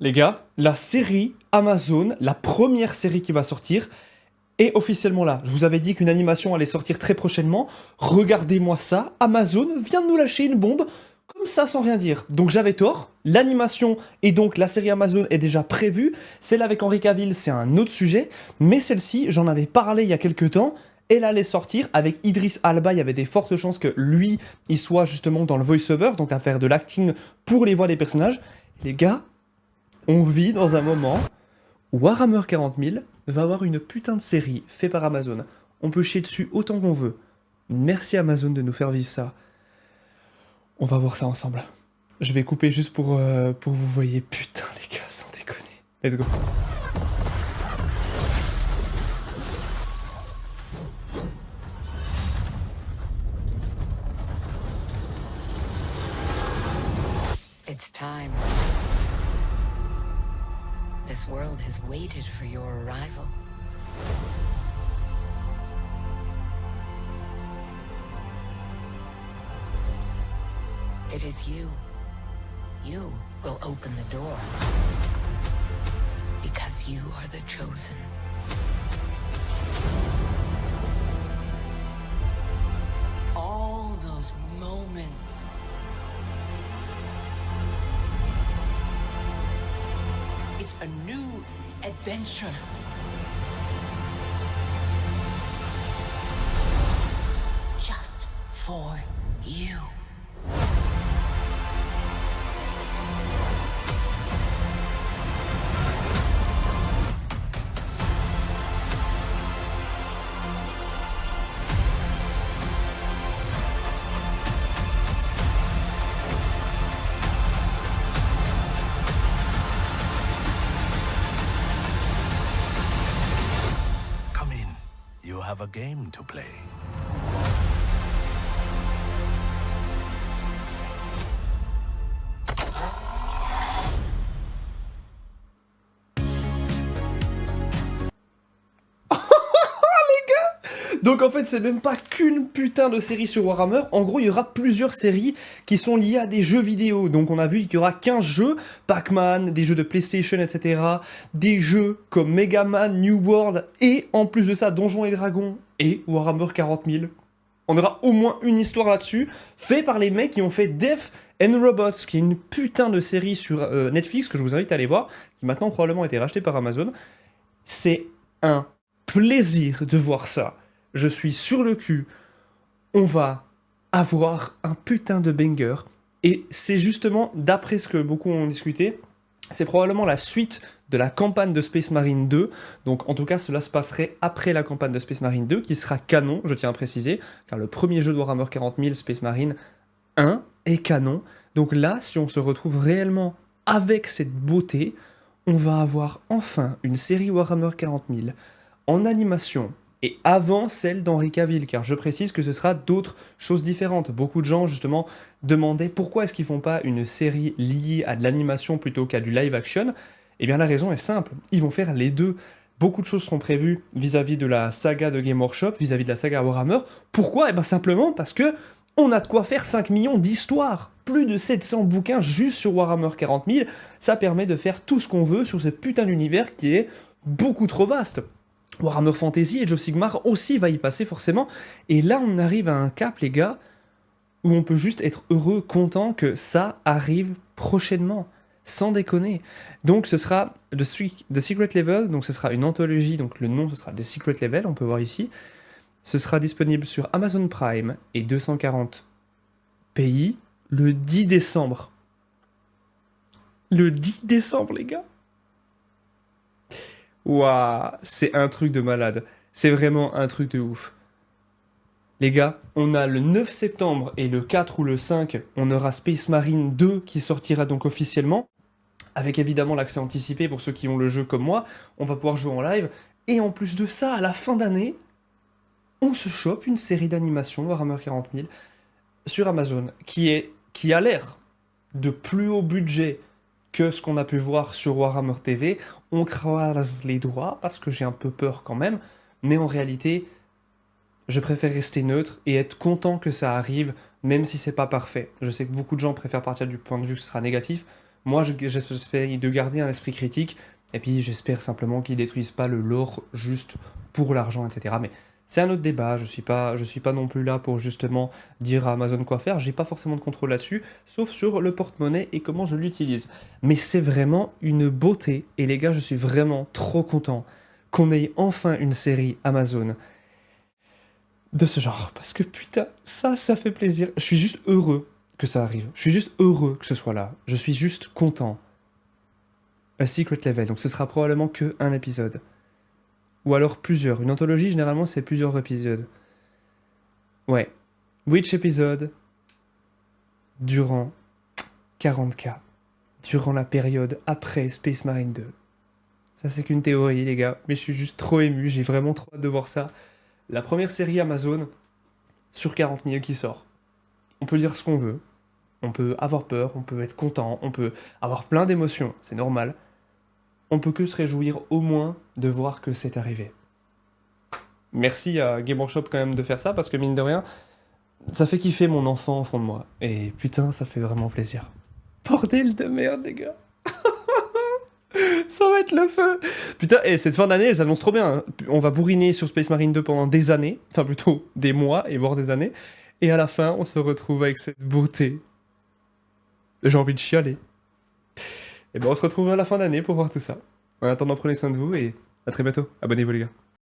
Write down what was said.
Les gars, la série Amazon, la première série qui va sortir, est officiellement là. Je vous avais dit qu'une animation allait sortir très prochainement. Regardez-moi ça, Amazon vient de nous lâcher une bombe, comme ça sans rien dire. Donc j'avais tort, l'animation et donc la série Amazon est déjà prévue. Celle avec Henry Cavill, c'est un autre sujet, mais celle-ci, j'en avais parlé il y a quelques temps. Elle allait sortir avec Idris Alba, il y avait des fortes chances que lui, il soit justement dans le voice-over, donc à faire de l'acting pour les voix des personnages. Les gars, on vit dans un moment où Warhammer 40 000 va avoir une putain de série faite par Amazon. On peut chier dessus autant qu'on veut. Merci Amazon de nous faire vivre ça. On va voir ça ensemble. Je vais couper juste pour vous voyez. Putain les gars, sans déconner. Let's go. It's time. This world has waited for your arrival. It is you. You will open the door. Because you are the chosen. All those moments. It's a new adventure. Just for you. Come in. You have a game to play. Donc en fait, c'est même pas qu'une putain de série sur Warhammer. En gros, il y aura plusieurs séries qui sont liées à des jeux vidéo. Donc on a vu qu'il y aura 15 jeux, Pac-Man, des jeux de PlayStation, etc. Des jeux comme Mega Man, New World, et en plus de ça, Donjons et Dragons et Warhammer 40 000. On aura au moins une histoire là-dessus, fait par les mecs qui ont fait Death and Robots, qui est une putain de série sur Netflix que je vous invite à aller voir, qui maintenant probablement a été rachetée par Amazon. C'est un plaisir de voir ça. Je suis sur le cul. On va avoir un putain de banger. Et c'est justement, d'après ce que beaucoup ont discuté, c'est probablement la suite de la campagne de Space Marine 2. Donc en tout cas, cela se passerait après la campagne de Space Marine 2, qui sera canon, je tiens à préciser, car le premier jeu de Warhammer 40 000, Space Marine 1, est canon. Donc là, si on se retrouve réellement avec cette beauté, on va avoir enfin une série Warhammer 40 000 en animation, et avant celle d'Henry Cavill, car je précise que ce sera d'autres choses différentes. Beaucoup de gens, justement, demandaient pourquoi est-ce qu'ils font pas une série liée à de l'animation plutôt qu'à du live action. Eh bien, la raison est simple, ils vont faire les deux. Beaucoup de choses sont prévues vis-à-vis de la saga de Game Workshop, vis-à-vis de la saga Warhammer. Pourquoi ? Eh bien, simplement parce que on a de quoi faire 5 millions d'histoires. Plus de 700 bouquins juste sur Warhammer 40 000. Ça permet de faire tout ce qu'on veut sur ce putain d'univers qui est beaucoup trop vaste. Warhammer Fantasy, Age of Sigmar aussi va y passer forcément. Et là, on arrive à un cap, les gars, où on peut juste être heureux, content que ça arrive prochainement. Sans déconner. Donc ce sera The Secret Level, donc ce sera une anthologie, donc le nom ce sera The Secret Level, on peut voir ici. Ce sera disponible sur Amazon Prime et 240 pays le 10 décembre. Le 10 décembre, les gars. Waouh, c'est un truc de malade. C'est vraiment un truc de ouf. Les gars, on a le 9 septembre et le 4 ou le 5, on aura Space Marine 2 qui sortira donc officiellement, avec évidemment l'accès anticipé pour ceux qui ont le jeu comme moi, on va pouvoir jouer en live, et en plus de ça, à la fin d'année, on se chope une série d'animation Warhammer 40 000 sur Amazon, qui a l'air de plus haut budget que ce qu'on a pu voir sur Warhammer TV. On croise les doigts, parce que j'ai un peu peur quand même, mais en réalité, je préfère rester neutre et être content que ça arrive, même si c'est pas parfait. Je sais que beaucoup de gens préfèrent partir du point de vue que ce sera négatif. Moi, j'espère de garder un esprit critique, et puis j'espère simplement qu'ils détruisent pas le lore juste pour l'argent, etc. Mais c'est un autre débat, je suis pas non plus là pour justement dire à Amazon quoi faire, j'ai pas forcément de contrôle là-dessus, sauf sur le porte-monnaie et comment je l'utilise. Mais c'est vraiment une beauté, et les gars, je suis vraiment trop content qu'on ait enfin une série Amazon de ce genre, parce que putain, ça fait plaisir. Je suis juste heureux que ça arrive, je suis juste heureux que ce soit là, je suis juste content. A Secret Level, donc ce sera probablement que un épisode. Ou alors plusieurs. Une anthologie, généralement, c'est plusieurs épisodes. Ouais. Which épisode durant 40K. Durant la période après Space Marine 2. Ça, c'est qu'une théorie, les gars. Mais je suis juste trop ému. J'ai vraiment trop hâte de voir ça. La première série Amazon sur 40 000 qui sort. On peut dire ce qu'on veut. On peut avoir peur. On peut être content. On peut avoir plein d'émotions. C'est normal. On peut que se réjouir au moins de voir que c'est arrivé. Merci à Game Workshop quand même de faire ça, parce que mine de rien, ça fait kiffer mon enfant au fond de moi. Et putain, ça fait vraiment plaisir. Bordel de merde, les gars. Ça va être le feu. Putain, et cette fin d'année, elle s'annonce trop bien. On va bourriner sur Space Marine 2 pendant des années, enfin plutôt des mois, et voire des années. Et à la fin, on se retrouve avec cette beauté. J'ai envie de chialer. Et ben on se retrouve à la fin d'année pour voir tout ça. En attendant, prenez soin de vous et à très bientôt. Abonnez-vous les gars.